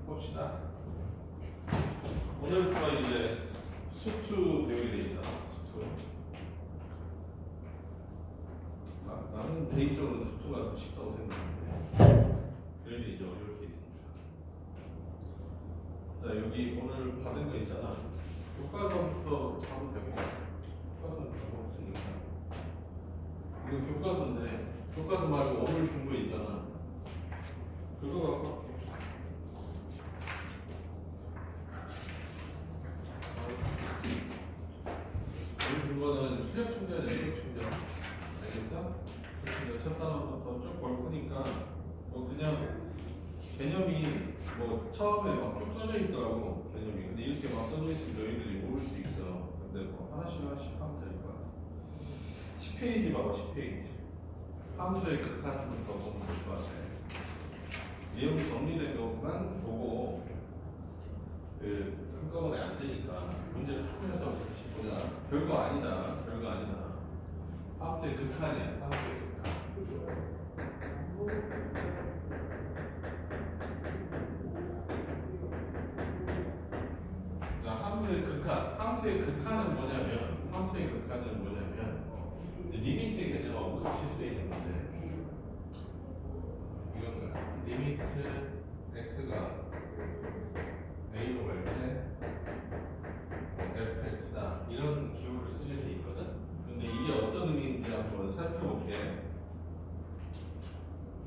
봅시다. 오늘부터 이제 수투 배우게 돼 있잖아. 수투. 나는 개인적으로 수투가 더 쉽다고 생각하는데 너희들 이제 어려울 수 있으니까. 자, 여기 오늘 받은 거 있잖아. 교과서부터 하면 되고, 교과서는 별거 없으니까. 이거 교과서인데, 교과서 말고 오늘 준 거 있잖아. 그거 갖고 할게. 오늘 준 거는 수력 충전, 내력 충전. 알겠어? 첫 단원부터 쭉 볼 거니까, 뭐 그냥 개념이 뭐 처음에 막 쭉 써져 있더라고, 개념이. 근데 이렇게 막 써져 있으면 너희들이 모를 수 있어. 근데 뭐 하나씩 하면 될 것 같아. 10페이지 봐봐, 10페이지. 함수의 극한부터 보면 될 것 같아. 내용이 정리된 것만 보고 한꺼번에 안 되니까 문제를 풀면서 같이 보자. 별거 아니다. 별거 아니다. 함수의 극한이야. 함수의 극한. 자, 함수의 극한. 함수의 극한은 뭐냐면 리미트 개념하고 같이 쓰이는 건데 이런 거야. 리미트 x가 a로 갈 때 fx다 이런 기호를 쓰게 돼 있거든. 근데 이게 어떤 의미인지 한번 살펴볼게.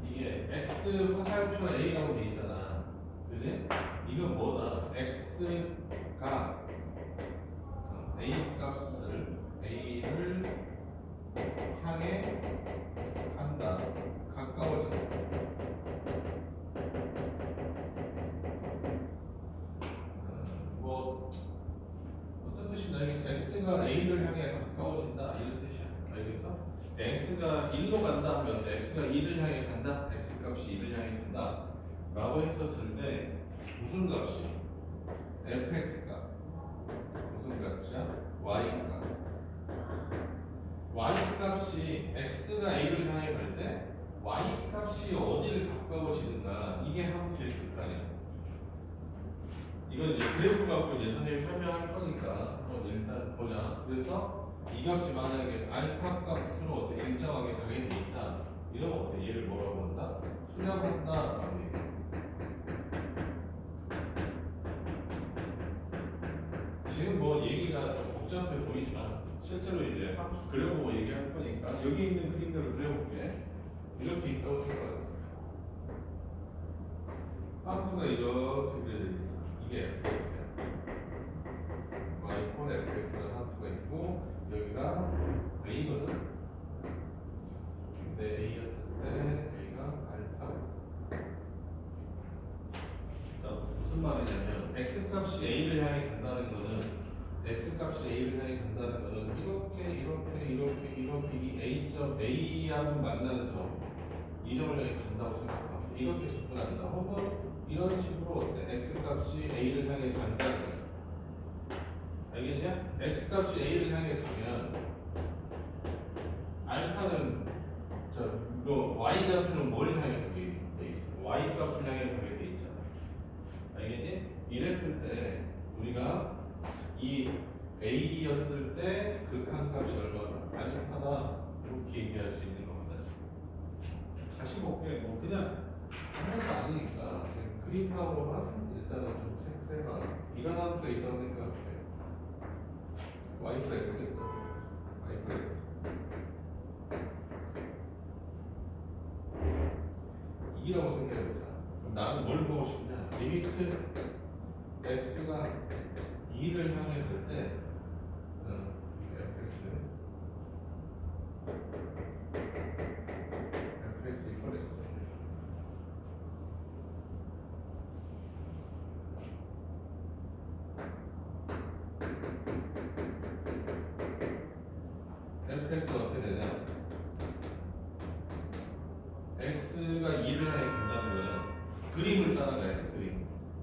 이게 x 화살표 a라고 돼 있잖아. 그지? 이건 뭐다? x가 a 값을 a를 향해 간다. 가까워진다. 뭐 어떤 뜻이냐? x가 a를 향해 가까워진다 이런 뜻이야. 알겠어? x가 1로 간다 하면 x가 2를 향해 간다. x 값이 2를 향해 간다. 라고 했었을 때 무슨 값이? fx가 무슨 값이야? y가 y 값이 x가 a를 향해 갈 때 y 값이 어디를 가까워지는가 이게 함수의 극한이야. 이건 이제 그래프 갖고 이제 선생님이 설명할 거니까 일단 보자. 그래서 이 값이 만약에 알파 값으로 어때 일정하게 가게 돼 있다. 이러면 어때? 얘를 뭐라고 한다? 수렴한다라고 얘기해. 지금 뭐 얘기가 좀 복잡해 보이지만 실제로 이제 함수 그려보고 얘기할 거니까 여기 있는 그림들을 그려볼게. 이렇게 있다고 생각해. 함수가 이렇게 그려져 있어. 이게 fx야. y fx라는 함수가 있고 여기가 a거든. 근데 a였을 때 a가 알파. 자, 무슨 말이냐면 x 값이 a를 향해 간다는 거는 x 값이 a를 향해 간다는 거는 이렇게 이 a점 a하고 만나는 점 이 점을 향해 간다고 생각하고 이렇게 접근한다. 혹은 이런 식으로 x 값이 a를 향해 간다는 거야. 알겠냐? x 값이 a를 향해 가면 알파는 y 값은 뭘 향해 가게 돼 있어? y 값을 향해 가게 돼 있잖아. 알겠니? 이랬을 때 우리가 이 a였을 때 극한값이 얼마나 알파다 이렇게 얘기할 수 있는 거거든. 다시 볼게. 뭐 그냥 아무것도 아니니까 그림상으로만 일단은 좀 생각해봐. 이런 함수가 있다고 생각해. y x가 있다고 y x 이라고 생각해보자. 그럼 나는 뭘 보고 싶냐? 리미트 x가 2를 향해 갈 때 fx 이퀄 x fx가 어떻게 되냐? x가 2를 향해 간다는 거는 그림을 따라가야 돼.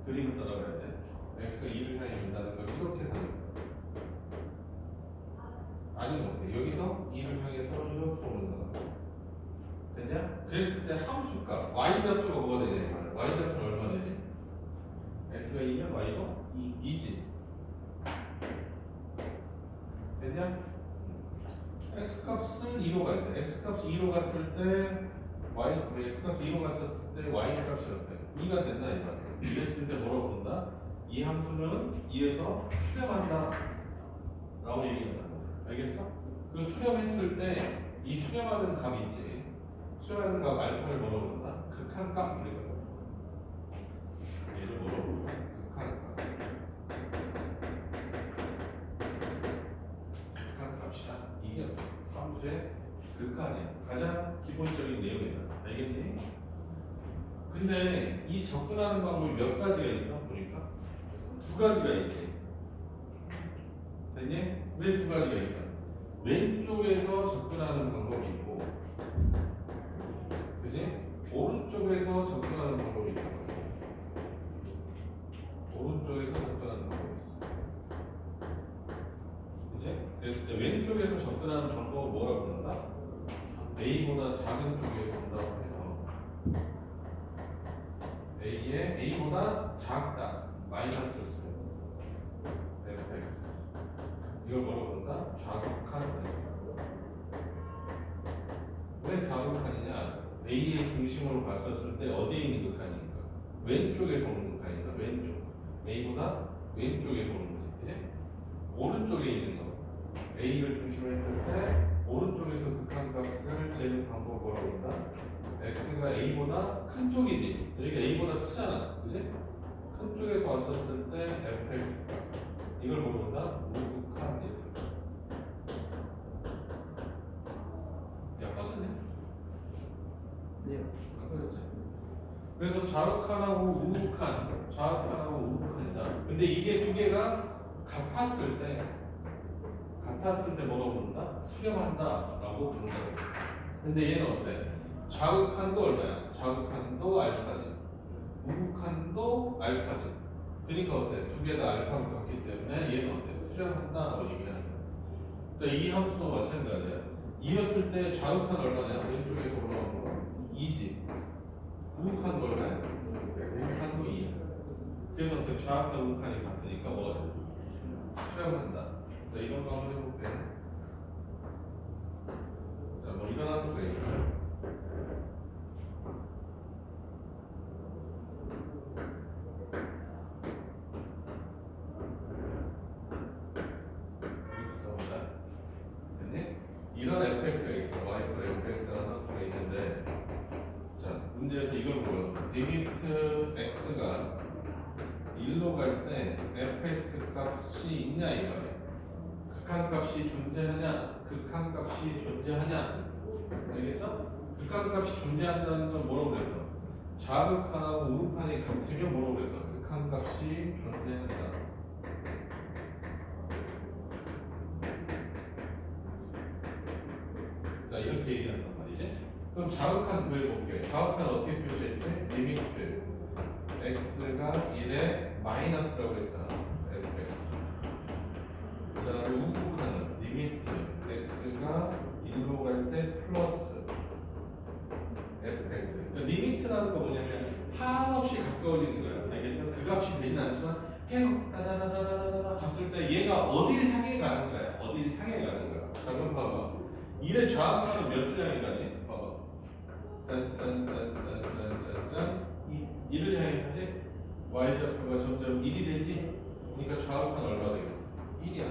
그림을 따라가야 돼. x가 2를 향해 간다는 걸 이렇게 가는 거야. 아니면 어때? 여기서 2를 향해서 이렇게 오는 거야. 됐냐? 그랬을 때 함수값 y 좌표가 뭐가 되냐 이 말이야. y 좌표는 얼마 되지? x가 2면 y도 2지. 됐냐? x값을 2로 갈 때, x값이 2로 갔을 때 x값이 2로 갔을 때 y값이 어때? 2가 된다 이 말이야. 이랬을 때 뭐라고 본다? 이 함수는 2에서 수렴한다 라고 얘기한다. 알겠어? 그 수렴했을 때 이 수렴하는 값 있지. 수렴하는 값 알파를 뭐라고 본다? 극한값 우리가. 얘를 뭐라고 본다? 극한값. 극한값이다. 이게 함수의 극한이야. 가장 기본적인 내용이다. 알겠니? 근데 이 접근하는 방법이 몇 가지가 있어? 보니까 두 가지가 있지. 됐니? 왜 두 가지가 있어? 왼쪽에서 접근하는 방법이 있고, 그지? 오른쪽에서 접근하는 방법이 있고, 오른쪽에서 접근하는 방법이 있어. 그지? 그랬을 때 왼쪽에서 접근하는 방법을 뭐라고 부른다? A보다 작은 쪽에 본다고 해서 A보다 작다 마이너스를 쓰는 fx 이걸 뭐라고 부른다? 좌극한. 왜 좌극한이냐? A의 중심으로 봤었을 때 어디에 있는 극한입니까? 왼쪽에서 오는 극한이다. 왼쪽. A보다 왼쪽에서 오는 거지. 그지? 오른쪽에 있는 거. A를 중심으로 했을 때 오른쪽에서 극한값을 재는 방법을 뭐라고 한다? x가 a보다 큰 쪽이지. 여기가 a보다 크잖아. 그지? 큰 쪽에서 왔었을 때 fx 이걸 뭐라고 한다? 우극한. 약빠졌네? 네. 약빠졌지. 그래서 좌극한하고 우극한, 좌극한하고 우극한이다. 근데 이게 두 개가 같았을 때 뭐라고 부른다? 수렴한다 라고 부른다. 근데 얘는 어때? 좌극한도 얼마야? 좌극한도 알파지, 우극한도 알파지. 그러니까 어때? 두 개 다 알파로 같기 때문에 얘는 어때? 수렴한다 라고 얘기하는 거야. 자, 이 함수도 마찬가지야. 이었을 때 좌극한 얼마냐? 왼쪽에서 올라오는 거 2지. 우극한도 얼마야? 우극한도 2야. 그래서 어때? 좌극한 우극한이 같으니까 뭐가 돼? 수렴한다. 자, 이런 거 한번 해볼게. 자, 뭐 이런 함수가 있어요. 이렇게 써보자. 됐니? 이런 fx가 있어. y 플 fx라는 함수가 있는데, 자, 문제에서 이걸 보였어. 리미트 x가 1로 갈 때 fx 값이 있냐 이 말이야. 극한값이 존재하냐? 극한값이 존재하냐? 알겠어? 극한값이 존재한다는 건 뭐라고 그랬어? 좌극한하고 우극한이 같으면 뭐라고 그랬어? 극한값이 존재한다. 자, 이렇게 얘기한단 말이지. 그럼 좌극한 구해볼게. 좌극한 어떻게 표시했지? 리미트 x가 1에 마이너스라고 했다. fx. 자, 우극한은 리미트 x가 1로 갈 때 플러스 fx. 그러니까 리미트라는 거 뭐냐면 한없이 가까워지는 거야. 알겠어? 그 값이 되진 않지만 계속 다다다다다다 갔을 때 얘가 어디를 향해 가는 거야? 어디를 향해 가는 거야? 자, 그럼 봐봐. 1의 좌극한은 몇을 향해 가니? 봐봐. 짠짠짠짠짠짠짠 1을 향해 가지? y좌표가 점점 1이 되지? 그러니까 좌극한 얼마 되겠어? 1이야.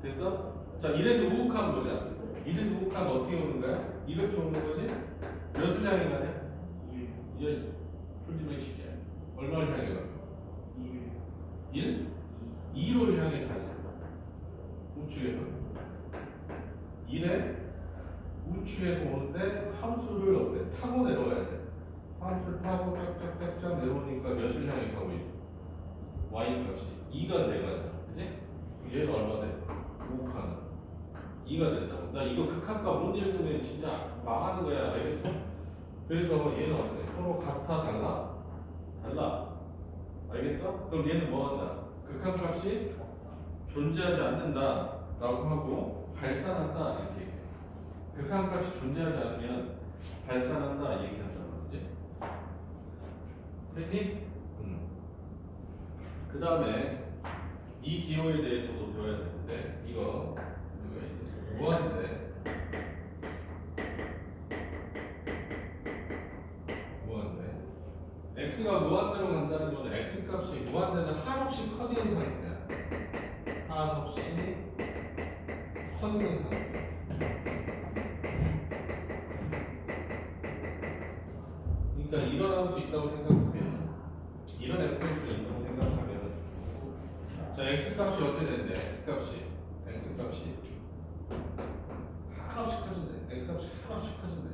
됐어? 자, 1에서 우극한 보자. 1에서 우극한 어떻게 오는 거야? 이렇게 오는 거지? 몇을 향해 가냐? 1. 풀지마 시키야. 얼마를 향해 가? 1? 2로를 향해 가지. 우측에서. 1에 우측에서 오는데 함수를 어때? 타고 내려와야 돼. 함수를 타고 쫙쫙쫙쫙 내려오니까 몇을 향해 가고 있어? y 값이 2가 돼가지고. 그지? 얘는 얼마 돼? 우극한은 2가 된다고. 나 이거 극한값 못 읽으면 진짜 망하는 거야. 알겠어? 그래서 얘는 어때? 서로 같아 달라? 달라. 알겠어? 그럼 얘는 뭐 한다? 극한값이 존재하지 않는다 라고 하고 발산한다 이렇게 얘기해. 극한값이 존재하지 않으면 발산한다 얘기한단 말이지. 됐니? 그 다음에 이 기호에 대해서도 배워야 되는데 이거 우리가 이제 무한대 x가 무한대로 간다는 거는 x 값이 무한대는 한없이 커지는 상태야. 한없이 커지는 상태. 그러니까 일어날 수 있다고 생각하면 이런 fx가 있다고 생각하면 자 x 값이 어떻게 되는데 x 값이 한없이 커진대. x 값이 한없이 커진대.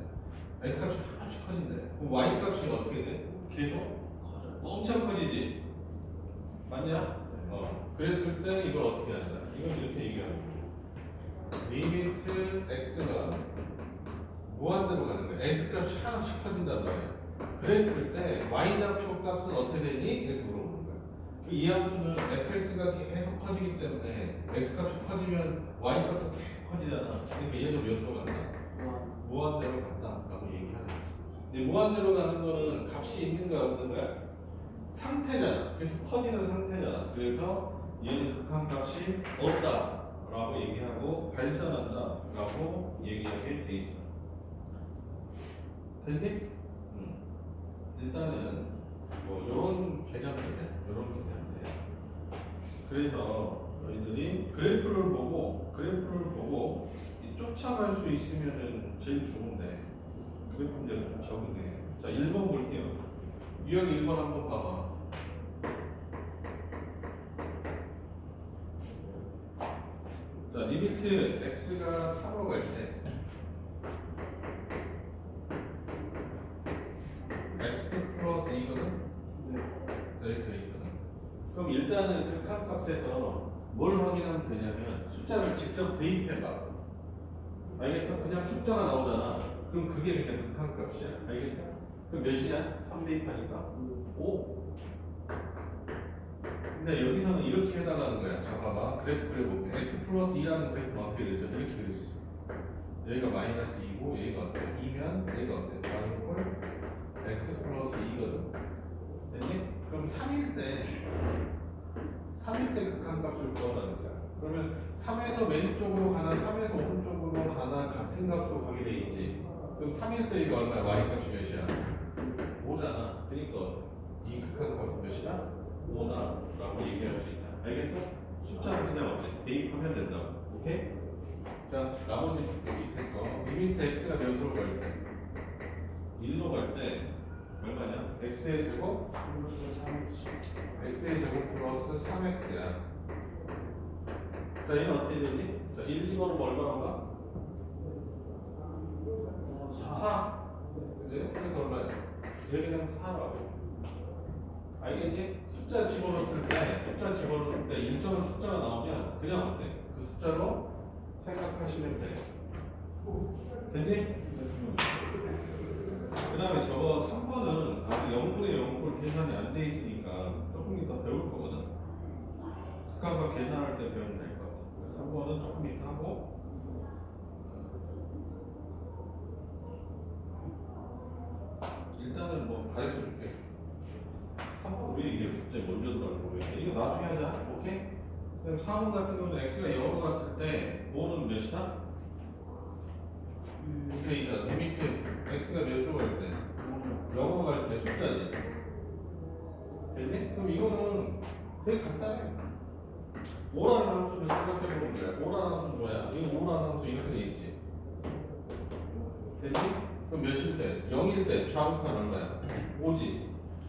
x 값이 한없이 커진대. 그럼 y 값이 어떻게 돼? 계속 엄청 커지지. 맞냐? 그랬을 때 이걸 어떻게 한다? 이건 이렇게 얘기하는 거야. 리미트 x가 무한대로 가는 거야. x 값이 한없이 커진단 말이야. 그랬을 때 y 좌표 값은 어떻게 되니? 이렇게 물어보는 거야. 이 함수는 fx가 계속 커지기 때문에 x 값이 커지면 y 값도 계속 커지잖아. 그러니까 얘도 몇으로 간다? 무한대로 간다라고 얘기하는 거지. 근데 무한대로 가는 거는 값이 있는 거야 없는 거야? 상태잖아. 계속 커지는 상태잖아. 그래서 얘는 극한값이 없다라고 얘기하고 발산한다라고 얘기하게 돼 있어. 됐니? 일단은 뭐 이런 개념들이야. 이런 개념들. 그래서 너희들이 그래프를 보고 쫓아갈 수 있으면은 제일 좋은데 그래프 문제가 좀 적은데. 자 1번 볼게요. 유형 1번 한번 봐봐. 자 리미트 x가 3로 갈 때 x 플러스 2거든? 네, 이렇게 있거든. 그럼 일단은 극한값에서 뭘 확인하면 되냐면 숫자를 직접 대입해봐. 알겠어? 그냥 숫자가 나오잖아. 그럼 그게 그냥 극한값이야. 알겠어? 그럼 몇이냐? 3 대입하니까 5. 근데 여기서는 이렇게 해달라는 거야. 자 봐봐. 그래프 그려볼게. x 플러스 2라는 그래프는 어떻게 되죠? 이렇게 그려지죠. 여기가 마이너스 2고 얘가 어때? 2면 얘가 어때? 마이너스 x 플러스 2거든. 됐니? 그럼 3일 때 극한값을 구하라는 거야. 그러면 3에서 왼쪽으로 가나 3에서 오른쪽으로 가나 같은 값으로 가게 돼 있지. 그럼 3일 때 이거 얼마야? y값이 몇이야? 5잖아. 그러니까 이 극한값은 몇이야? 5다라고 얘기할 수 있다. 알겠어? 숫자를 그냥 어때? 대입하면 된다고. 오케이? 자 나머지 밑에 거 리미트 x가 몇으로 갈 때? 1로 갈 때 얼마냐? x의 제곱 플러스 3x야. 자 얘는 어떻게 되지? 자 1 집어넣으면 얼마로 가? 4. 그지? 그래서 얼마야? 여기는 4라고. 알겠니? 숫자 집어넣었을 때 1점 숫자가 나오면 그냥 어때? 그 숫자로 생각하시면 돼. 됐니? 그 다음에 저거 3번은 아직 0분의 0꼴 계산이 안 돼 있으니까 조금 이따 배울 거거든. 극한값 계산할 때 배우면 될 것 같아. 3번은 조금 이따 하고 일단은 뭐 가르쳐 줄게. 3번 왜 이게 갑자기 먼저 들어가는 거야? 이거 나중에 하자. 오케이? 그럼 4번 같은 경우는 x가 0으로 갔을 때 5는 몇이다? 오케이. 자 리미트 x가 몇으로 갈 때? 0으로 갈 때 숫자지. 됐니? 그럼 이거는 되게 간단해. 5라는 함수를 생각해 보는 거야. 5라는 함수는 뭐야? 이거 5라는 함수 이렇게 돼 있지. 됐니? 그럼 몇일 때? 0일 때 좌우칸 얼마야? 5지.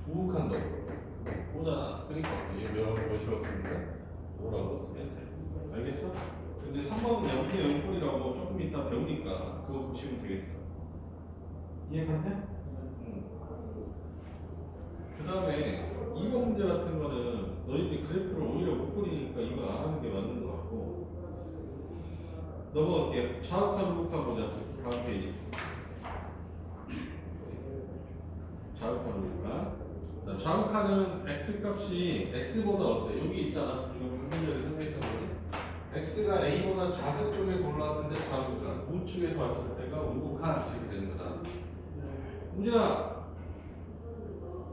우우칸도 5잖아. 그러니까 얘 몇이라고 쓰면 돼? 5라고 쓰면 돼. 알겠어? 근데 3번은 0대 0꼴이라고 조금 이따 배우니까 그거 보시면 되겠어. 이해갔냐? 그 다음에 2번 문제 같은 거는 너희들이 그래프를 오히려 못 그리니까 이거 안 하는 게 맞는 것 같고 넘어갈게. 좌우칸 우우칸 보자. 다음 페이지. 좌우칸 우우칸. 자, 좌우칸은 x값이 x보다 어때? 여기 있잖아. 이거 방금 설명했던 거지. x가 a보다 작은 쪽에서 올라왔을 때 좌우칸, 우측에서 왔을 때가 우우칸 이렇게 되는 거다. 우진아,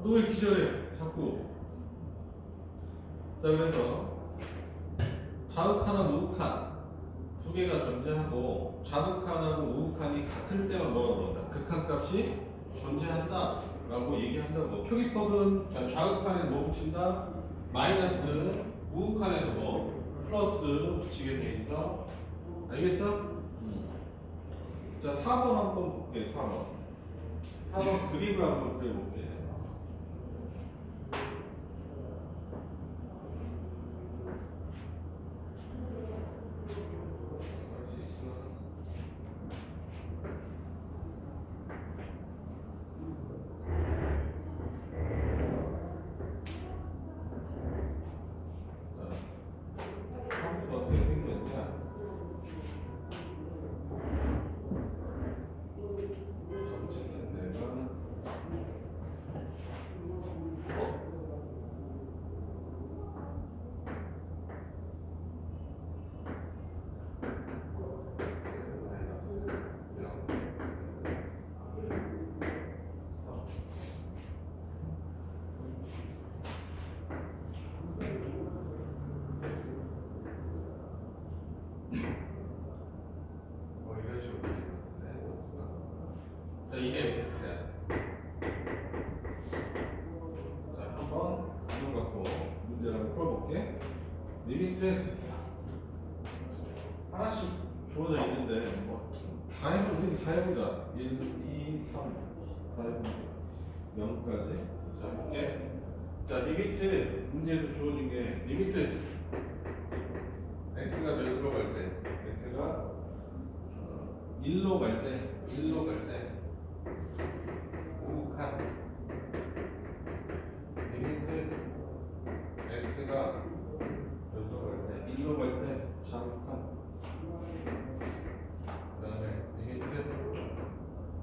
너 왜 기절해? 자꾸. 자, 그래서 자극한하고 우극한 두 개가 존재하고 자극한하고 우극한이 같을 때만 뭐라고 그런다? 극한값이 존재한다 라고 얘기한다고. 표기법은 자, 좌극한에 뭐 붙인다? 마이너스, 우극한에도 뭐 플러스 붙이게 돼 있어. 알겠어? 자, 4번 한번 볼게. 4번 그림을 한번 그려볼게. 할 수 있어? 자, 컴퓨터 어떻게 생겼냐? 점찍는 데가 뭐 이런 식으로 되는 것 같은데. 자, 이게 x야. 자, 한번 이거 갖고 문제를 한번 풀어볼게. 리미트 하나씩 주어져 있는데 다 해보자. 1, 2, 3 다 해보자. 0까지. 자, 볼게. 자, 리미트 문제에서 주어진 게 리미트 x가 몇으로 갈 때, x가 1로 갈 때, 우극한 리미트 x가 몇으로 갈 때, 1로 갈 때 자극한. 그 다음에 리미트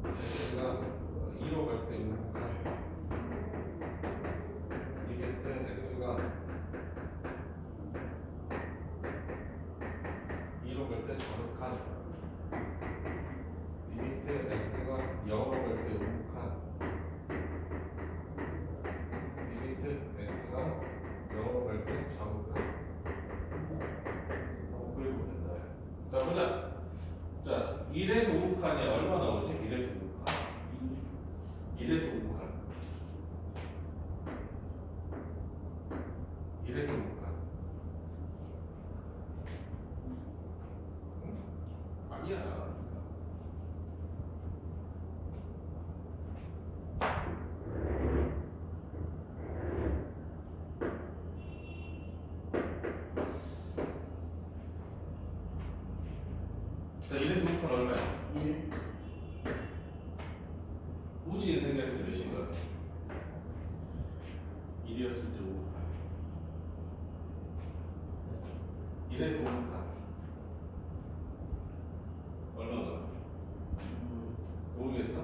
x가 2로 갈 때 우극한. 리미트 x가 2로 갈 때 자극한. 리미트 x가 0으로 갈 때 우극한. 리미트 x가 0으로 갈 때 자극한. 그리고 된다. 자, 보자. 자, 1에서 우극한이 얼마 나오지? 1에서 우극한. 1에서 우극한. 1에서 우극한. 응? 아니야. 자, 1에서 우극한 얼마야? 1. 우지 생겼을 때 몇인 것 같아? 1이었을 때 우극한. 1에서 우극한 얼마나? 모르겠어?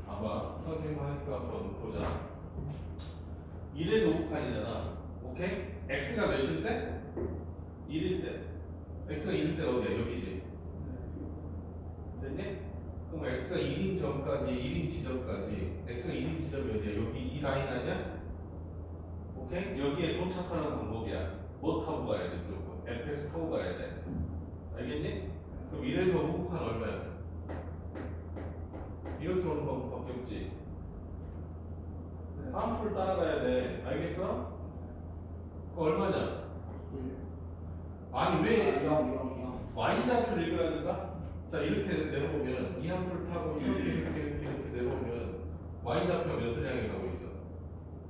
봐봐. 선생님 하니까 한번 보자. 1에서 우극한이잖아. 오케이? x가 몇일 때? 1일 때. x가 1일 때 어디야? 여기지. 됐니? 그럼 x가 1인 점까지, 1인 지점까지. x가 1인 지점이 어디야? 여기 이 라인 아니야? 오케이? 여기에 도착하는 방법이야. 뭐 타고 가야 돼? 무조건. fx 타고 가야 돼. 알겠니? 그럼 1에서 우극한 얼마야? 이렇게 오는 방법밖에 없지. 함수를 따라가야 돼. 알겠어? 그거 얼마냐? 1. 아니 왜 0. y좌표를 읽으라니까? 자, 이렇게 내려오면 이 함수를 타고 이렇게 내려오면 y좌표가 몇을 향해 가고 있어?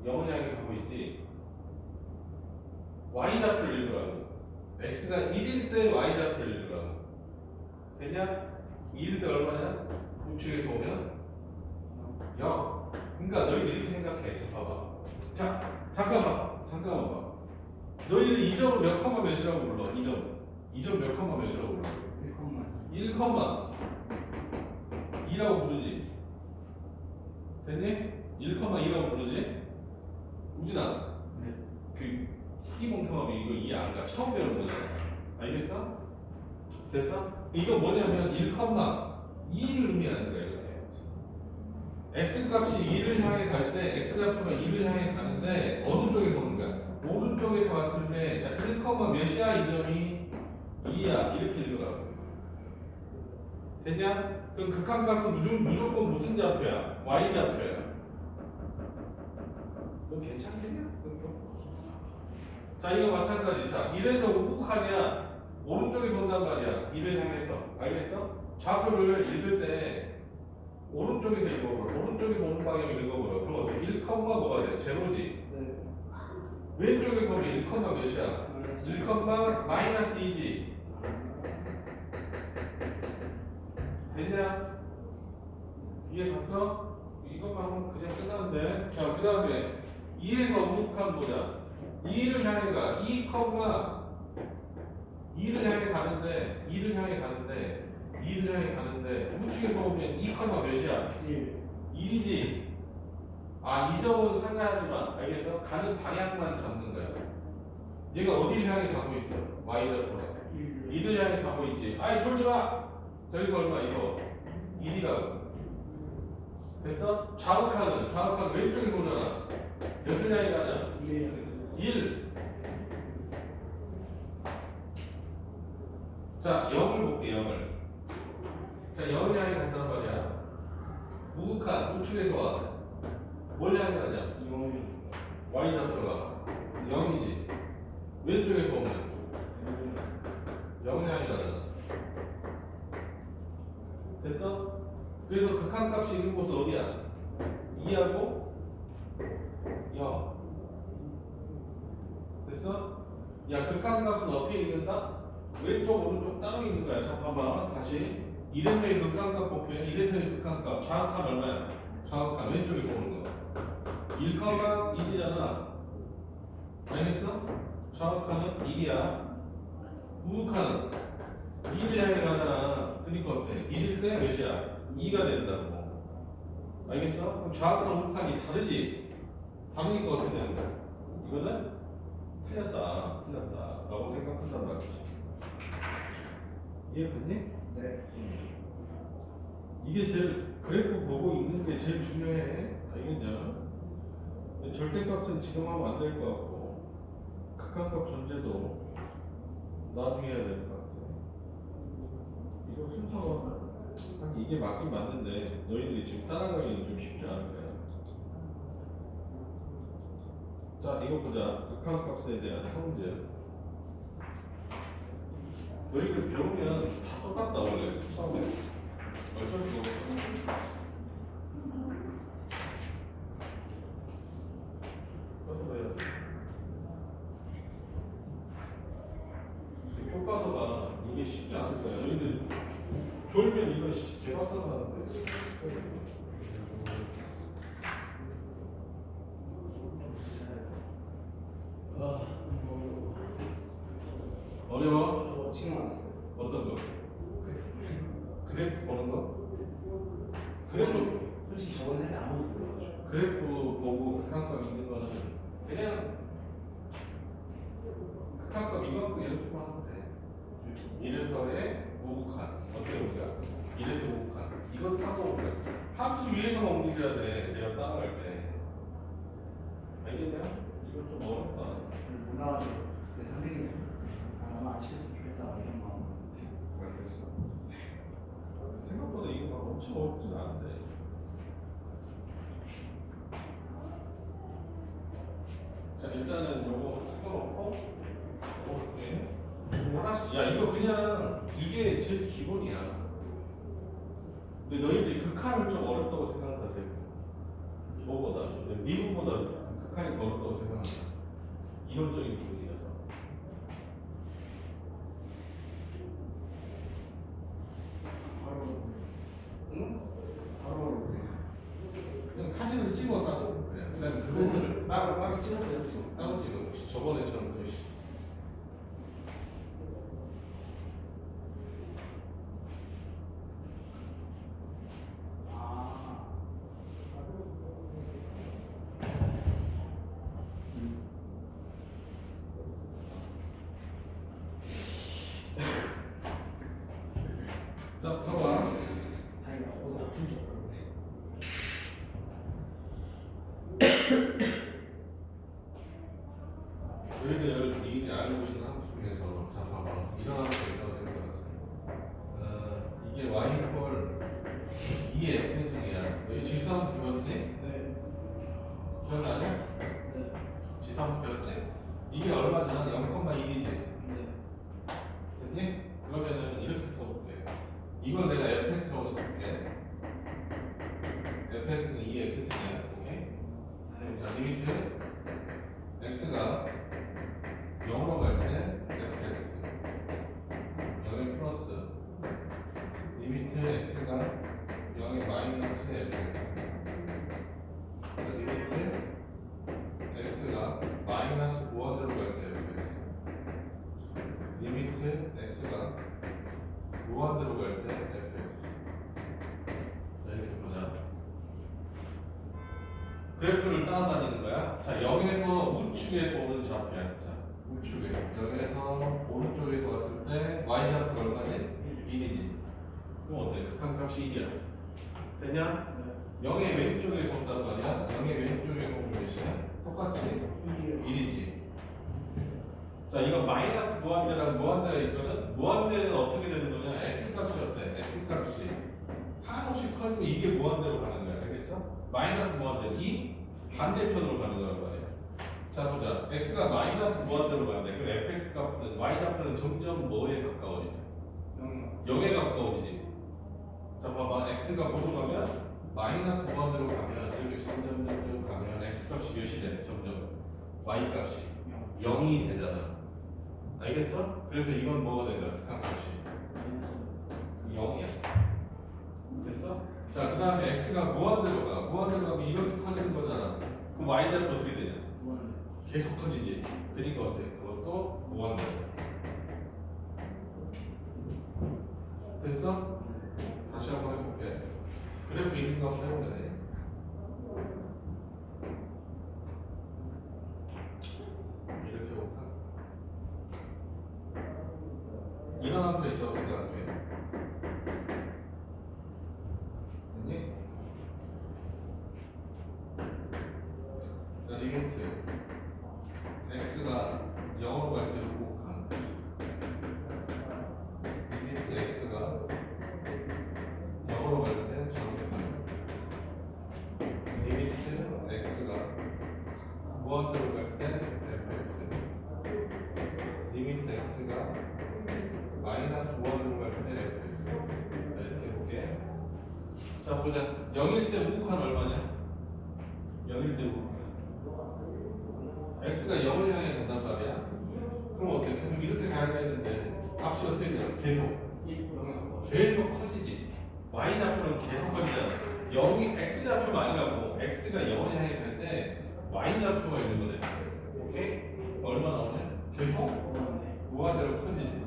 0을 향해 가고 있지. y좌표를 읽으라고. x가 1일 때 y좌표를 읽으라고. 되냐? 1일 때 얼마냐? 우측에서 오면 0. 그러니까 너희들 이렇게 생각해. 자, 봐봐. 자, 잠깐만 봐. 너희들 이 점을 몇 컴마 몇이라고 불러? 이 점 몇 컴마 몇이라고 불러? 1 컴마 2라고 부르지. 됐니? 1 컴마 2라고 부르지? 우진아, 네. 그 희귀멍텅하면 이거 이해 안 가. 처음 배우는 거잖아. 알겠어? 됐어? 이거 뭐냐면 1 컴마 2를 의미하는 거야. 이렇게 x 값이 2를 향해 갈 때 x 좌표가 2를 향해 가는데 어느 쪽에 보는 거야? 오른쪽에 몇이야 이 점이 2야 이렇게 읽으라고. 됐냐? 그럼 극한값은 무조건 무슨 좌표야? y 좌표야. 너 괜찮겠냐? 자 이거 마찬가지. 자 이래서 우극하냐 오른쪽에서 온단 말이야. 이를 향해서. 알겠어? 좌표를 읽을 때 오른쪽에서 읽어보라. 오른쪽에서 오는 방향을 읽어보라. 그럼 어떻게 1, 뭐가 돼? 제로지. 네. 왼쪽에서 오면 1, 몇이야? 1, 마이너스 2지. 됐냐? 이해 갔어? 이것만 하면 그냥 끝나는데. 자, 그 다음에 2에서 우극한 보자. 2를 향해 가. 2를 향해 가는데 2를 향해 가는데 우측에서 오면 2, 몇이야? 1이지. 아, 이 점은 상관하지 마. 알겠어? 가는 방향만 잡는 거야. 얘가 어디를 향해 가고 있어? Y좌표가. 1을 향해 가고 있지. 아이, 졸지 마! 저기서 얼마? 이거. 1이라고. 됐어? 좌극하는 왼쪽에서 오잖아. 몇을 향해 가냐? 1. 자, 0을 볼게, 0을. 자, 0을 향해 간단 말이야. 우극한, 우측에서 와. 뭘 향해 가냐? Y좌표가 0이지. 왼쪽에서 오면 0을 향해 가잖아. 됐어? 그래서 극한값이 있는 곳은 어디야? 2하고 0. 됐어? 야, 극한값은 어떻게 읽는다? 왼쪽 오른쪽 따로 있는 거야. 자, 봐봐. 다시 1에서의 극한값 볼게요. 1에서의 극한값 좌극한 얼마야? 좌극한 왼쪽에서 오는 거 1, 2잖아. 알겠어? 좌극한은 1이야. 우극한은 2를 향해 가잖아. 그러니까 어때? 1일 때 몇이야? 2가 된다고. 알겠어? 그럼 좌극한 우극한이 다르지? 다르니까 어떻게 되는 거야? 이거는 틀렸다 라고 생각한단 말이지. 이해했니? 네. 이게 제일 그래프 보고 있는 게 제일 중요해. 알겠냐? 절대값은 지금 하면 안 될 것 같고 극한값 전제도 나중에 해야 될 것 같아. 이거 순서가 한 이게 맞긴 맞는데 너희들이 지금 따라가기는 좀 쉽지 않을 거야. 자, 이거 보자. 극한값에 대한 성질. 너희들 배우면 다 똑같다 원래 처음에. 어쩔 수 없어. 교과서가 이게 쉽지 않을 거야. 너희들 졸면 이거 교과서 하는데. 어려워? 저 지금 안 했어요. 어떤 거? 그래프 보는 거? 그래프 솔직히 저번에 아무것도 몰라가지고. 그래프 보고 극한값 있는 거는 그냥 극한값 이만큼 연습만 하면 돼. 이래서의 우극한 어떻게 보자. 이래서 우극한 이거 타고 보자. 함수 위에서만 움직여야 돼. 내가 따라갈 때. 알겠냐? 이거 좀 어렵다. 몰라가지고 그때 선생님이 아마 아시겠으면 좋겠다 이런 마음. 알겠어. 생각보다 이거 막 엄청 어렵진 않은데. 자, 일단은 요거 섞어놓고 이렇게 하나씩. 야, 이거 그냥 이게 제일 기본이야. 근데 너희들이 극한을 좀 어렵다고 생각한다 대고. 뭐보다 미국보다 극한이 더 어렵다고 생각한다. 이론적인 부분이라서. 응? 그냥 사진을 찍었다고 그냥 그거를 막 찍었어요 지금. 따로 찍은 것이 저번에처럼 것이. 아. 자, 봐봐. 다행이다. 어제 아픈 줄 알았는데. 너희들 알고 있는 함수 중에서 자 봐봐 이런 함수 있다고 생각하자. 이게 y 이퀄 2의 x승이야. 여기 지수함수 배웠지? 네. 기억나냐? 네. 지수함수 배웠지? 이게 얼마잖아? 0,1이지. 네. 됐니? 그러면은 이렇게 써볼게. 이걸 내가 fx라고 써볼게. fx는 2의 x승이야. 오케이? 자 리미트 x가 0으로 갈 때 fx 0의 플러스 리미트 x가 0의 마이너스 fx 자, 리미트 x가 마이너스 무한대로 갈 때 fx 리미트 x가 무한대로 갈 때 fx 자 이렇게 보자. 그래프를 따라다니는 거야. 자 0에서 우측에서 오는 좌표야. 자 우측에 0에서 오른쪽에서 왔을 때 y좌표가 얼마지? 1이지. 그럼 어때? 극한값이 1이야. 됐냐? 0의 왼쪽에서 온단 말이야. 0의 왼쪽에서 오는 몇이야? 똑같이 1이지. 자 이거 마이너스 무한대랑 무한대가 있거든. 무한대는 어떻게 되는 거냐? x값이 어때? x값이 한없이 커지면 이게 무한대로 가는 거야. 알겠어? 마이너스 무한대 이 반대편으로 가는 거란 말이야. 자 보자. x가 마이너스 무한대로 간대. 그럼 fx 값은 y좌표는 점점 뭐에 가까워지냐? 0에 가까워지지. 자 봐봐. x가 뭐로 가면 마이너스 무한대로 가면 이렇게 점점 가면 x 값이 몇이 돼? 점점 y 값이 0이 되잖아. 알겠어? 그래서 이건 뭐가 된다? 극한값이 0이야. 됐어? 자, 그 다음에 x가 무한대로 가. 무한대로 가면 이렇게 커지는 거잖아. 그럼 y좌표 어떻게 되냐? 계속 커지지. 그러니까 어때? 그것도 무한대로. 됐어? 다시 한번 해볼게. 그래프 있는 거 한번 해보면 돼. 이렇게 해볼까? 이런 함수가 있다고 생각할게. 됐니? 자, 리미트 x가 0으로 갈 때 부곡한 리미트 x가 0으로 갈 때 정립한 리미트 x가 무한대로 갈 때 fx 리미트 x가 마이너스 무한대로 갈 때 fx 자 이렇게 해볼게. 자 보자. 0일 때 우극한 얼마냐? 0일 때 우극한 x가 0을 향해 간단 말이야. 그럼 어때? 계속 이렇게 가야 되는데 값이 어떻게 돼요? 계속 커지지. y좌표는 계속 커지잖아. 0이 x좌표가 아니라고. x가 0을 향해 갈 때 y좌표가 있는 거네. 오케이? 얼마 나오냐? 계속 무한대로 커지지.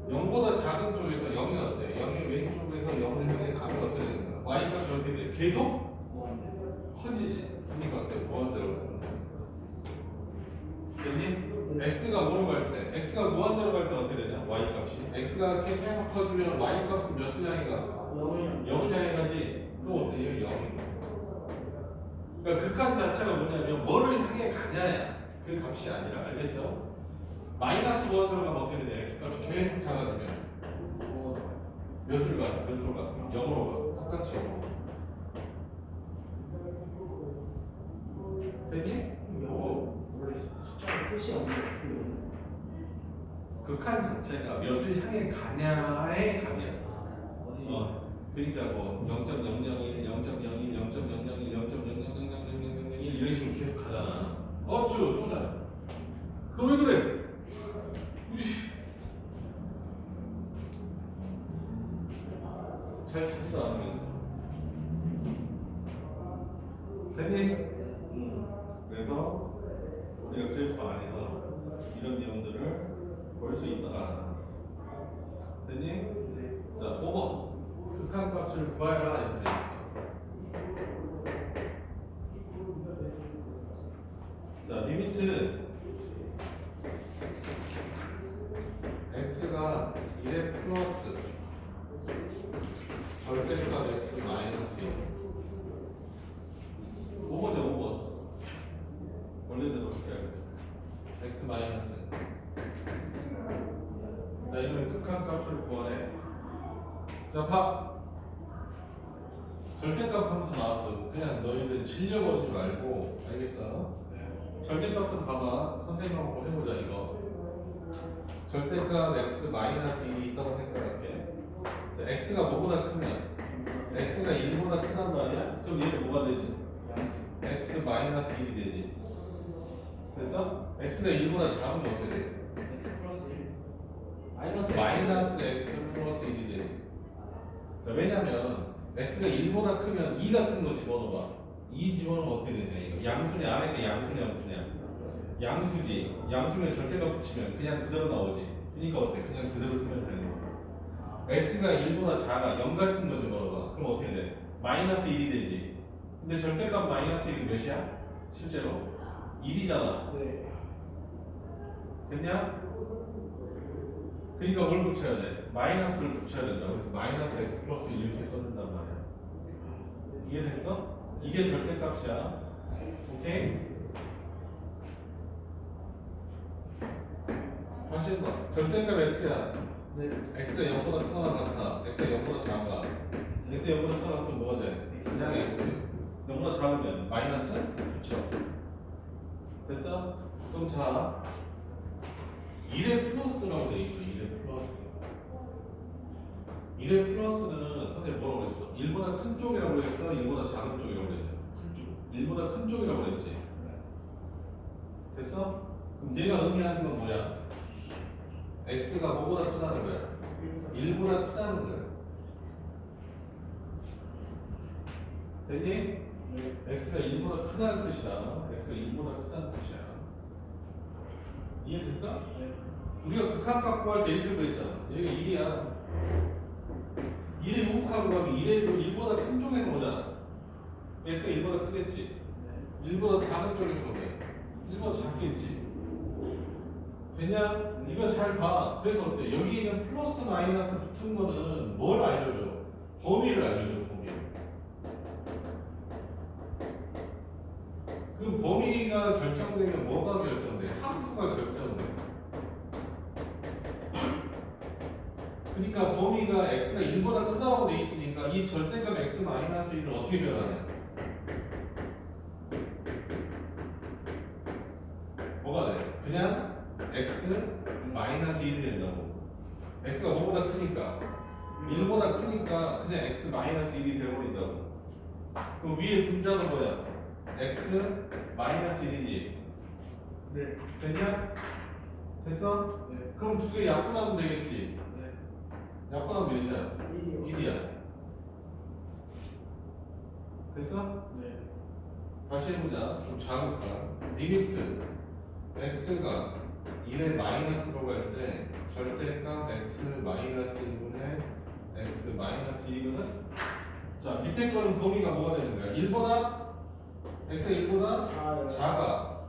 0보다 작은 쪽에서 0이 어때? 0의 왼쪽에서 0을 향해 가면 어떻게 되는 거야? y값이 어떻게 돼? 계속 커지지. 그러니까 어때? 무한대로 쓰는 거야. 됐니? x가 뭐로 갈 때? x가 무한대로 갈 때 어떻게 되냐? y값이. x가 이렇게 계속 커지면 y값은 몇을 향해 가? 0을 향해 가지. 또 어때? 여기 0인 거야. 그러니까 극한 자체가 뭐냐면 뭐를 향해 가냐야. 그 값이 아니라. 알겠어? 마이너스 무한대로 가면 어떻게 되냐? x값이 계속 작아지면 몇을 가? 몇으로 가? 0으로 가. 똑같이 0으로. 됐니? 원래 숫자가 끝이 없는 극한 자체가 몇을 향해 가냐에 가냐. 어디? 그러니까 뭐 0.001, 0.01, 0.001, 0.00000001 이런 식으로 계속 가잖아. 어쭈 또잖아. 너 왜 그래? 잘 찾지도 않으면서. 됐니? 그래서 우리가 그래프 안에서 이런 내용들을 볼 수 있다. 됐니? 네. 자, 5번. 극한값을 구하여라. 이렇게 자, 리미트 x가 1의 플러스 절대값 x 마이너스 5번이야 5번 원래대로 어떻게 해야 돼? x 마이너스 극한값을 구하래. 자, 봐. 절대값 함수 나왔어. 그냥 너희들 질려보지 말고, 알겠어? 절대값은 봐봐. 선생님하고 해보자 이거. 절대값 x 마이너스 1이 있다고 생각할게. 자, x가 뭐보다 크면 x가 1보다 크단 말이야? 그럼 얘는 뭐가 되지? x 마이너스 1이 되지. 됐어? x가 1보다 작으면 어떻게 돼? x 플러스 1 마이너스 x 플러스 1이 되지. 자, 왜냐면 x가 1보다 크면 2 같은 거 집어넣어봐. 2 집어넣으면 어떻게 되냐 이거. 양수냐 안에 게 양수냐 양수냐. 양수지. 양수면 절대값 붙이면 그냥 그대로 나오지. 그러니까 어때? 그냥 그대로 쓰면 되는 거야. x가 1보다 작아. 0 같은 거 집어넣어봐. 그럼 어떻게 돼? 마이너스 1이 되지. 근데 절대값 마이너스 1이 몇이야? 실제로? 1이잖아. 네. 됐냐? 그러니까 뭘 붙여야 돼? 마이너스를 붙여야 된다. 그래서 마이너스 x 플러스 1 이렇게 써준단 말이야. 이해됐어? 이게 절대값이야. 오케이? 다시 해봐. 절대값 x야. 네. x가 0보다 크거나 같아. x가 0보다 작아. x가 0보다 크거나 같으면 뭐가 돼? 그냥 x. 0보다 작으면 마이너스? 그쵸. 됐어? 그럼 자 1의 플러스라고 돼 있어. 1의 플러스. 1의 플러스는 선생님 뭐라고 그랬어? 1보다 큰 쪽이라고 그랬어? 1보다 작은 쪽이라고 그랬냐? 1보다 큰 쪽이라고 그랬지. 됐어? 그럼 얘가 의미하는 건 뭐야? x가 뭐보다 크다는 거야? 1보다 크다는 거야. 됐니? 네. x가 1보다 크다는 뜻이야. x가 1보다 크다는 뜻이야. 이해됐어? 네. 우리가 극한값 구할 때 이렇게 그랬잖아. 여기 1이야. 1의 우극하고 가면 1보다 큰 쪽에서 오잖아. x가 1보다 크겠지. 네. 1보다 작은 쪽에서 오게. 1보다 작겠지. 됐냐? 이거 잘 봐. 그래서 어때? 여기 있는 플러스 마이너스 붙은 거는 뭘 알려줘? 범위를 알려줘, 범위. 그 범위가 결정되면 뭐가 결정돼? 함수가 결정돼. 그러니까 범위가 x가 1보다 크다고 돼 있으니까 이 절대값 x 마이너스 1을 어떻게 변하냐? 뭐가 돼? 그냥 x 마이너스 1이 된다고. x가 뭐보다 크니까 1보다 크니까 그냥 x 마이너스 1이 되어버린다고. 그럼 위에 분자는 뭐야? x 마이너스 1이지. 네. 됐냐? 됐어? 네. 그럼 두 개 약분하면 되겠지. 네. 약분하면 몇이야? 1이요. 1이야. 됐어? 네. 다시 해보자. 좀 자극화. 리미트 x가 1에 마이너스로 갈 때 절대값 x 마이너스 1분의 x 마이너스 2분은 자 밑에 거는 범위가 뭐가 되는 거야? 1보다 x가 1보다 작아요. 작아.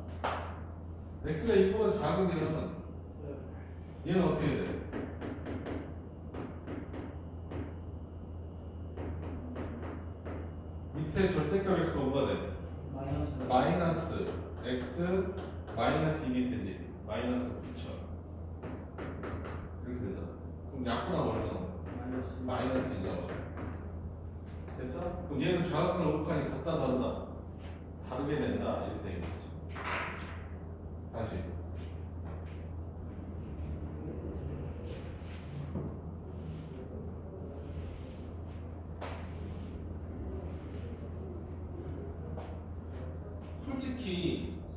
x가 1보다 작으면 네. 얘는 어떻게 돼? 밑에 절대값 x가 뭐가 돼? 마이너스. 마이너스 x 마이너스 1이 되지. 마이너스 9천 이렇게 되잖아. 그럼 약분하면 얼마 나와? 마이너스. 마이너스 1 나와. 됐어? 그럼 얘는 좌극과 우극하니 같다 다르다? 다르게 된다 이렇게 되는 거지. 다시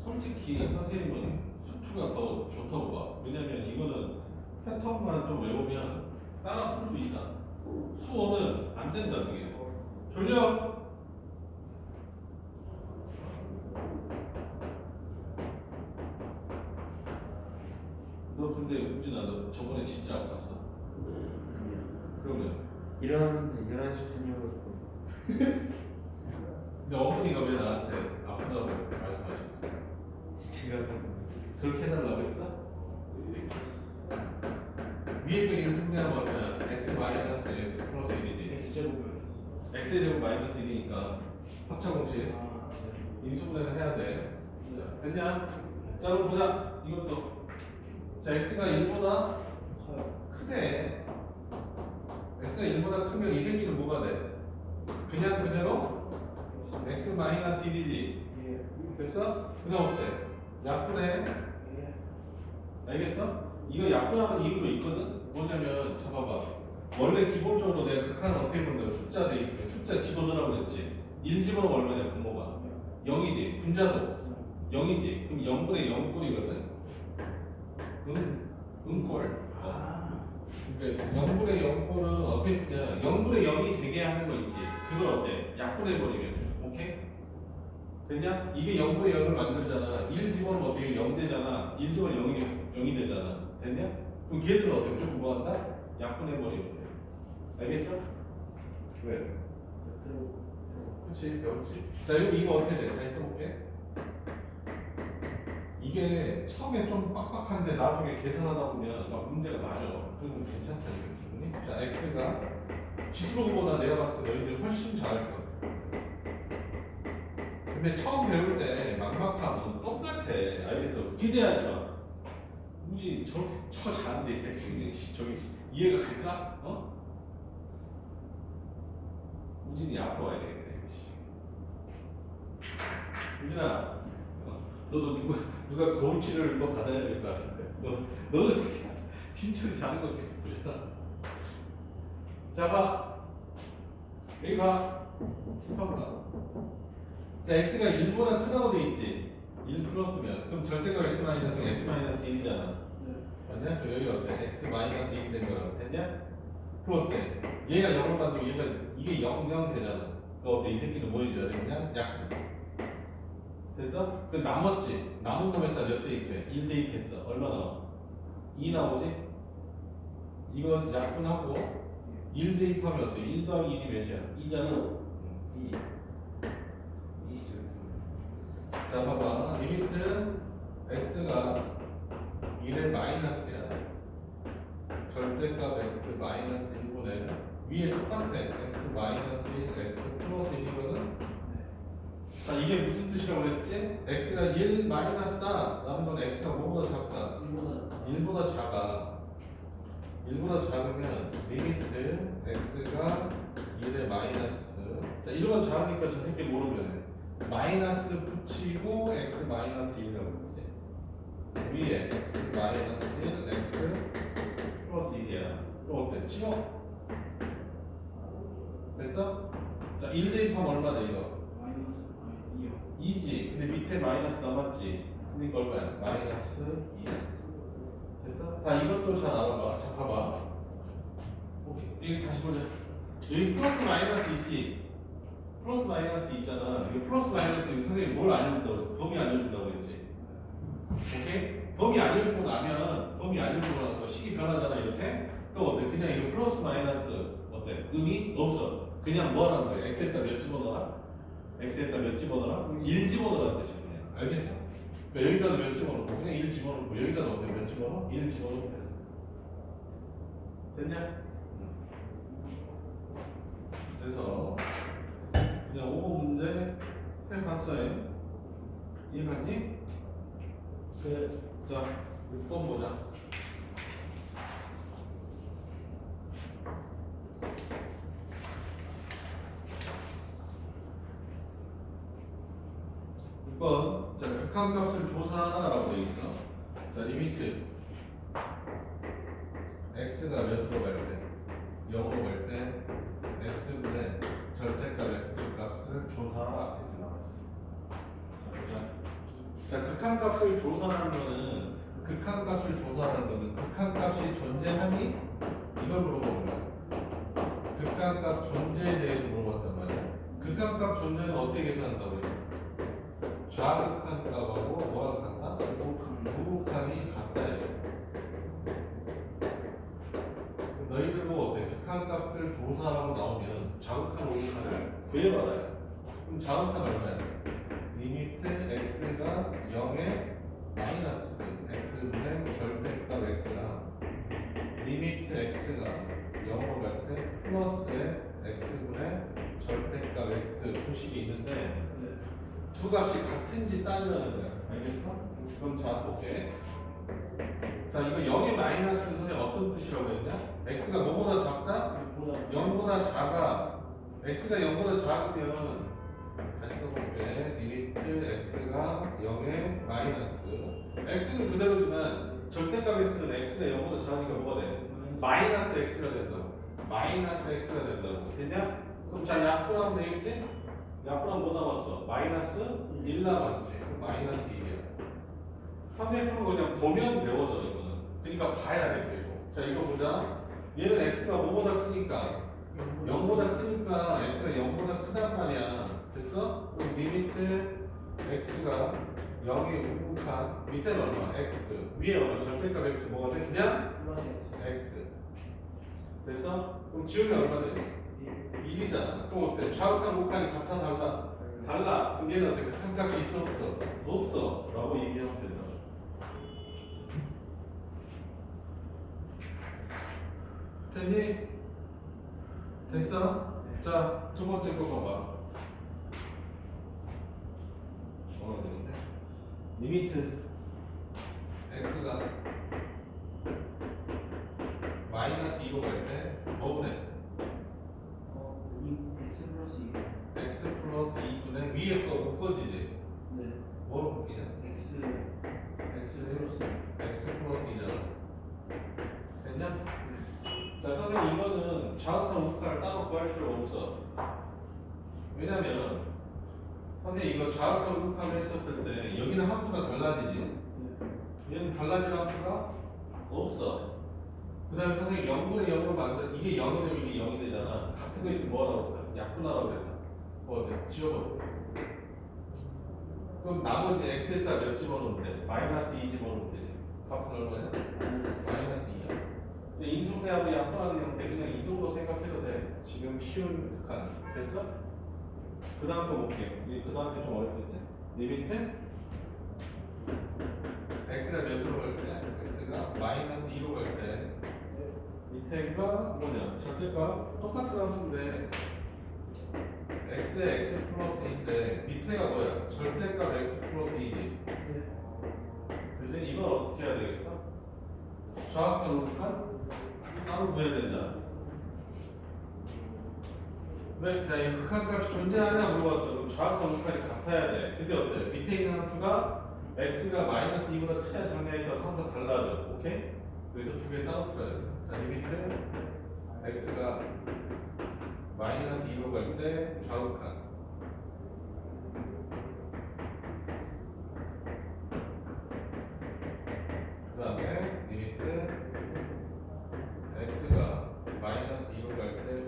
솔직히 선생님은 수투가 더 좋다고 봐. 왜냐면 이거는 패턴만 좀 외우면 따라 풀 수 있다. 수어는 안 된다 그게. 졸려? 너 근데 우진아 너 저번에 진짜 아팠어? 그러면 일어났는데 11시 반이어가지고 근데 어머니가 왜 나한테 아프다고 말씀하셨어? 제가 그렇게 해달라고 했어? 위에 거 인수분해하면 얼마야? x 마이너스 x 플러스 1이지. x제곱을. x의 제곱 마이너스 1이니까 합차 공식 아, 네. 인수분해를 해야 돼. 자, 됐냐? 자 그럼 보자. 이것도 자 x가 1보다 커요. 크대. x가 1보다 크면 이 새끼는 뭐가 돼? 그냥 그대로 x 마이너스 1이지. 예. 됐어? 그냥 어때? 약분해. 예. 알겠어? 이거 약분하는 이유도 있거든? 뭐냐면, 잡아봐. 원래 기본적으로 내가 극한을 어떻게 본다고 숫자 돼 있으면 숫자 집어넣으라고 그랬지. 1 집어넣으면 얼마냐, 분모가. 0이지. 분자도 0이지. 그럼 0분의 0꼴이거든. 꼴. 아. 그러니까 0분의 0꼴은 어떻게 푸냐. 0분의 0이 되게 하는 거 있지. 그걸 어때? 약분해버리면. 오케이? 됐냐? 이게 0분의 0을 만들잖아. 1 집어넣으면 어떻게 0 되잖아. 1 집어넣으면 0이 되잖아. 됐냐? 그럼 걔들은 어때? 무조건 뭐 한다? 약분해버리면 돼. 알겠어? 왜? 그치, 배웠지. 자, 이거 어떻게 돼? 다시 써볼게. 이게 처음에 좀 빡빡한데 나중에 계산하다 보면 막 문제가 맞아. 그럼 괜찮다니까, 기분이. 자, x가 지수로보다 내가 봤을 때 너희들 훨씬 잘할 것 같아. 근데 처음 배울 때 막막하면 똑같아. 알겠어? 기대하지 마. 굳이 저렇게 잘하는데 이 새끼 저기 이해가 갈까? 어? 우진이 앞으로 와야 되겠다. 우진아, 너도 누가 거울 치료를 너 받아야 될 것 같은데. 너는 새끼야. 신철이 자는 거 계속 보잖아. 자, 봐. 여기 봐. 심판봐. 자, x가 1보다 크다고 돼 있지. 1 플러스면 그럼 절대값 x 마이너스 x 마이너스 1이잖아. 맞냐? 그럼 여기 어때? x 마이너스 1이 된 거라고 됐냐? 그럼 어때? 얘가 0으로 만들고 얘가 이게 0, 0 되잖아. 그럼 어때? 이 새끼는 뭐 해줘야 돼? 그냥 약분. 됐어? 그 남았지? 남은 놈에다 몇 대입해? 1 대입했어. 얼마 나와? 2 나오지? 이거 약분하고 1 대입하면 어때? 1 더하기 1이 몇이야? 2잖아? 2 이렇게 씁니다. 자, 봐봐. 리미트 x가 1의 마이너스야. 절대값 x 마이너스 1분의 위에 똑같아. x 마이너스 1, x 플러스 1이거든. 자, 이게 무슨 뜻이라고 그랬지? x가 1 마이너스다. 라는 건 x가 뭐보다 작다? 1보다 작아. 1보다 작으면 리미트 x가 1의 마이너스. 자, 1보다 작으니까 저 새끼 모르면 마이너스 붙이고 x 마이너스 1이라고 그러지. 위에 x 마이너스 1, x 플러스 1이야. 그럼 어때? 치워? 됐어? 자, 1 대입하면 얼마 돼 이거? 2지. 근데 밑에 마이너스 남았지. 그러니까 얼마야? 마이너스 2야. 됐어? 다 이것도 잘 알아봐. 자, 봐봐. 오케이. 여기 다시 보자. 여기 플러스 마이너스 있지? 플러스 마이너스 있잖아. 여기 플러스 마이너스 여기 선생님이 뭘 알려준다고 그랬어? 범위 알려준다고 그랬지? 오케이? 범위 알려주고 나면 범위 알려주고 나서 식이 변하잖아 이렇게? 그럼 어때? 그냥 이거 플러스 마이너스 어때? 의미? 없어. 그냥 뭐 하라는 거야? x에다 몇 집어넣어라? x에다 몇 집어넣어라? 1 집어넣으라는 뜻이야 그냥. 알겠어? 그러니까 여기다도 몇 집어넣고 그냥 1 집어넣고 여기다도 어때? 몇 집어넣어? 1 집어넣으면 돼. 됐냐? 그래서 그냥 5번 문제 해봤어요. 이해갔니? 그래. 자, 6번 보자. 자, 극한값을 조사하라고 되어 있어. 자, 리미트 x가 몇으로 갈 때? 0으로 갈 때 x분의 절대값 x 값을 조사하라 이렇게 나와 있어. 자, 극한값을 조사하는 거는 극한값이 존재하니? 이걸 물어보는 거야. 극한값 존재에 대해서 물어봤단 말이야. 극한값 존재는 어떻게 계산한다고 했어? 좌극한 값하고 뭐랑 같다? 우극한이 같다 했어. 너희들 뭐 어때? 극한값을 조사하라고 나오면 좌극한 우극한을 구해봐라. 그럼 좌극한 얼마야? 리미트 x가 0에 마이너스 x분의 절대값 x랑 리미트 x가 0으로 갈 때 플러스의 x분의 절대값 x 소식이 있는데 두 값이 같은지 따지라는 거야. 알겠어? 그럼 자 볼게. 자 이거 0의 마이너스 선생님 어떤 뜻이라고 했냐? x가 뭐보다 작다? 보다 0보다 작아. x가 0보다 작으면 다시 써볼게. 리미트 x가 0의 마이너스 x는 그대로지만 절대값에서는 x가 0보다 작으니까 뭐가 돼? 마이너스 x가 된다고. 마이너스 x가 된다고. 됐냐? 그럼 자 약분하면 되겠지? 약분하면 뭐 남았어? 마이너스 1 남았지. 그럼 마이너스 1이야. 선생님 그냥 보면 배워져 이거는. 그러니까 봐야 돼 계속. 자 이거 보자. 얘는 x가 뭐보다 크니까 0보다 크니까 x가 0보다 크단 말이야. 됐어? 그럼 리미트 x가 0에 우극한 밑에는 얼마? x 위에 얼마? 절대값 x 뭐가 돼? 그냥 x 됐어? 그럼 지우면 얼마 되니? 1이잖아. 그럼 어때? 좌극한 우극한이 같아 달라? 달라. 그럼 얘는 어때? 극한 값이 있어 없어? 없어 라고 얘기하면 된다. 됐니? 됐어? 자, 두 번째 거 봐봐. 뭐가 되는데? 리미트 x가 마이너스 2로 갈 때 뭐 그래? x 플러스 2. x 플러스 2분의 위에 거 묶어지지? 네. 뭐로 묶이냐? x x 플러스 2잖아. 됐냐? 자, 선생님 이거는 좌우편 우극한을 따로 구할 필요 없어. 왜냐면 선생님 이거 좌우편 우극한을 했었을 때 여기는 함수가 달라지지. 얘는 달라질 함수가 없어. 그 다음에 선생님 0분의 0으로 만든 이게 0이 되면 이게 0이 되잖아. 같은 거 있으면 뭐 하라고 했어? 약분하라고 그랬다. 뭐 어때? 지워버려. 그럼 나머지 x에다 몇 집어넣으면 돼? 마이너스 2 집어넣으면 되지. 값은 얼마냐? 마이너스 2야. 근데 인수분해하고 약분하는 형태 그냥 이 정도 생각해도 돼. 지금 쉬운 극한. 됐어? 그 다음 거 볼게요. 그 다음 게 좀 어렵겠지? 리미트 x가 몇으로 갈 때? x가 마이너스 2로 갈 때 밑에가 뭐냐? 절대값 똑같은 함수인데 x에 x 플러스 2인데 밑에가 뭐야? 절대값 x 플러스 2지. 그래서 이걸 어떻게 해야 되겠어? 좌우편 우극한 따로 구해야 된다. 왜? 자, 이 극한값이 존재하냐 물어봤어. 그럼 좌우편 우극한이 같아야 돼. 근데 어때? 밑에 있는 함수가 x가 마이너스 2보다 크냐 작냐에 따라 함수가 달라져. 오케이? 그래서 두 개 따로 풀어야 돼. 자, 리미트 x가 마이너스 2로 갈 때 좌우편 그 다음에 리미트 x가 마이너스 2로 갈 때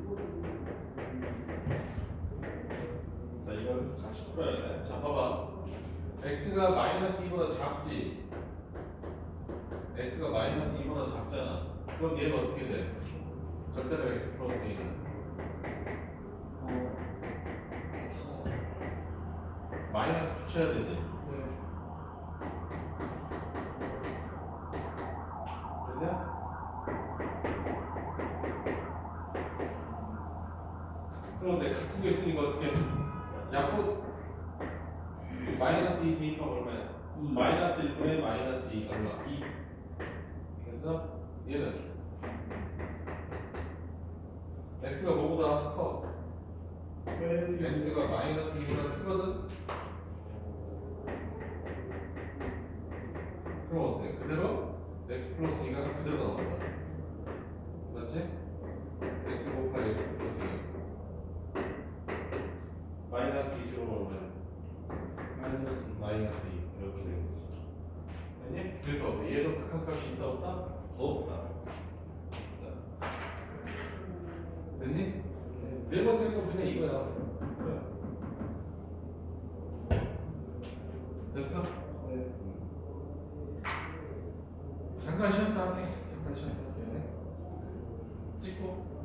우극한. 자 이걸 같이 풀어야 돼. 자 봐봐. x가 마이너스 2보다 작지. x가 마이너스 2보다 작잖아. 그럼 얘는 어떻게 돼? 절대값 x 플러스 2는 마이너스 붙여야 되지. 됐냐? 그럼 내 같은 거 있으니까 어떻게 해? 약분 마이너스 2 대입하면 얼마야? 마이너스 1분의 마이너스 2 얼마? 2. 그래서 얘는 x가 뭐보다 커? x가 마이너스 2보다 크거든? 그럼 어때? 그대로 x 플러스 2가 그대로 나온다. 맞지? x 곱하기 x 플러스 2 마이너스 2 집어넣으면 마이너스 2 이렇게 되겠지. 아니? 그래서 어때? 얘도 극한값이 있다 없다? 없다. 됐니? 네 번째 건 그냥 이거야. 그래. 됐어? 잠깐 쉬었다 할게. 잠깐 쉬었다 할게. 찍고.